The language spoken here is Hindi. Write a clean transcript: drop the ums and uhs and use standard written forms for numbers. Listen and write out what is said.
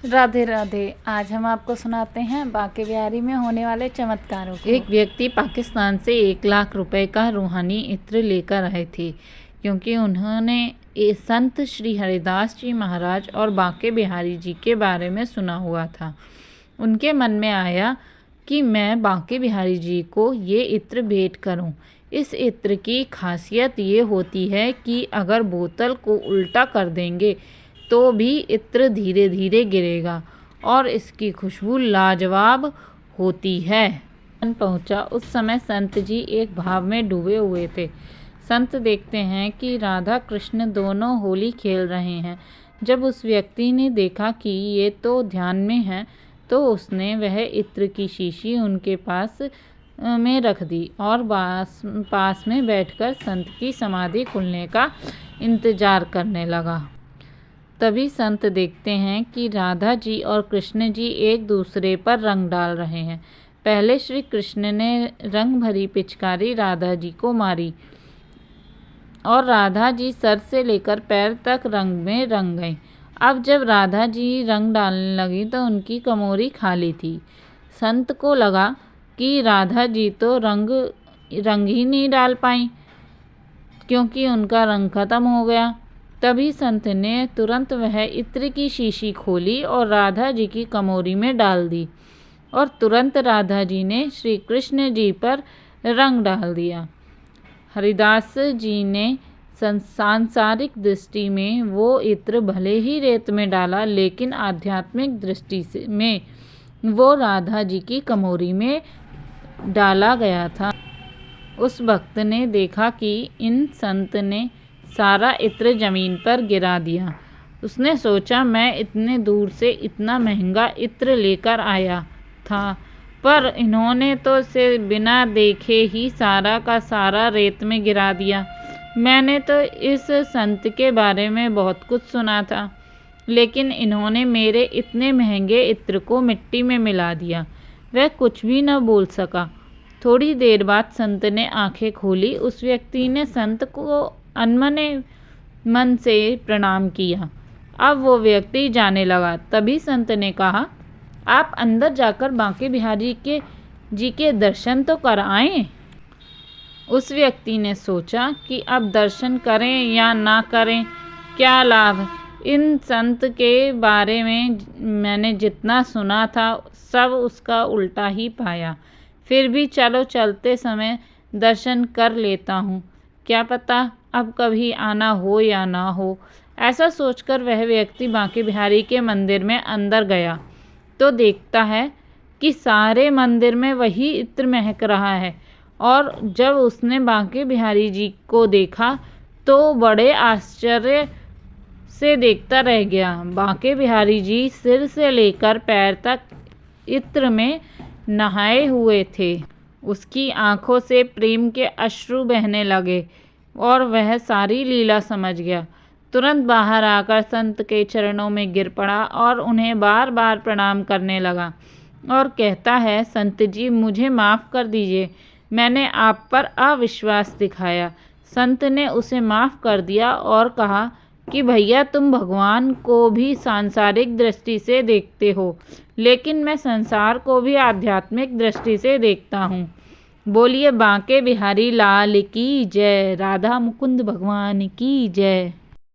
राधे राधे। आज हम आपको सुनाते हैं बांके बिहारी में होने वाले चमत्कारों को। एक व्यक्ति पाकिस्तान से 1 लाख रुपए का रूहानी इत्र लेकर आए थे, क्योंकि उन्होंने संत श्री हरिदास जी महाराज और बांके बिहारी जी के बारे में सुना हुआ था। उनके मन में आया कि मैं बांके बिहारी जी को ये इत्र भेंट करूं। इस इत्र की खासियत ये होती है कि अगर बोतल को उल्टा कर देंगे तो भी इत्र धीरे धीरे गिरेगा और इसकी खुशबू लाजवाब होती है। पहुंचा। उस समय संत जी एक भाव में डूबे हुए थे। संत देखते हैं कि राधा कृष्ण दोनों होली खेल रहे हैं। जब उस व्यक्ति ने देखा कि ये तो ध्यान में है, तो उसने वह इत्र की शीशी उनके पास में रख दी और पास में बैठकर संत की समाधि खुलने का इंतजार करने लगा। तभी संत देखते हैं कि राधा जी और कृष्ण जी एक दूसरे पर रंग डाल रहे हैं। पहले श्री कृष्ण ने रंग भरी पिचकारी राधा जी को मारी और राधा जी सर से लेकर पैर तक रंग में रंग गईं। अब जब राधा जी रंग डालने लगी तो उनकी कमोरी खाली थी। संत को लगा कि राधा जी तो रंग ही नहीं डाल पाई, क्योंकि उनका रंग खत्म हो गया। तभी संत ने तुरंत वह इत्र की शीशी खोली और राधा जी की कमोरी में डाल दी और तुरंत राधा जी ने श्री कृष्ण जी पर रंग डाल दिया। हरिदास जी ने सांसारिक दृष्टि में वो इत्र भले ही रेत में डाला, लेकिन आध्यात्मिक दृष्टि में वो राधा जी की कमोरी में डाला गया था। उस भक्त ने देखा कि इन संत ने सारा इत्र जमीन पर गिरा दिया। उसने सोचा, मैं इतने दूर से इतना महंगा इत्र लेकर आया था, पर इन्होंने तो इसे बिना देखे ही सारा का सारा रेत में गिरा दिया। मैंने तो इस संत के बारे में बहुत कुछ सुना था, लेकिन इन्होंने मेरे इतने महंगे इत्र को मिट्टी में मिला दिया। वह कुछ भी न बोल सका। थोड़ी देर बाद संत ने आंखें खोली। उस व्यक्ति ने संत को अनमने मन से प्रणाम किया। अब वो व्यक्ति जाने लगा। तभी संत ने कहा, आप अंदर जाकर बांके बिहारी जी के दर्शन तो कर आए। उस व्यक्ति ने सोचा कि अब दर्शन करें या ना करें, क्या लाभ। इन संत के बारे में मैंने जितना सुना था सब उसका उल्टा ही पाया। फिर भी चलो, चलते समय दर्शन कर लेता हूँ, क्या पता अब कभी आना हो या ना हो। ऐसा सोचकर वह व्यक्ति बांके बिहारी के मंदिर में अंदर गया तो देखता है कि सारे मंदिर में वही इत्र महक रहा है। और जब उसने बांके बिहारी जी को देखा तो बड़े आश्चर्य से देखता रह गया। बांके बिहारी जी सिर से लेकर पैर तक इत्र में नहाए हुए थे। उसकी आंखों से प्रेम के अश्रु बहने लगे और वह सारी लीला समझ गया। तुरंत बाहर आकर संत के चरणों में गिर पड़ा और उन्हें बार बार प्रणाम करने लगा और कहता है, संत जी मुझे माफ़ कर दीजिए, मैंने आप पर अविश्वास दिखाया। संत ने उसे माफ़ कर दिया और कहा कि भैया, तुम भगवान को भी सांसारिक दृष्टि से देखते हो, लेकिन मैं संसार को भी आध्यात्मिक दृष्टि से देखता हूँ। बोलिए बांके बिहारी लाल की जय। राधा मुकुंद भगवान की जय।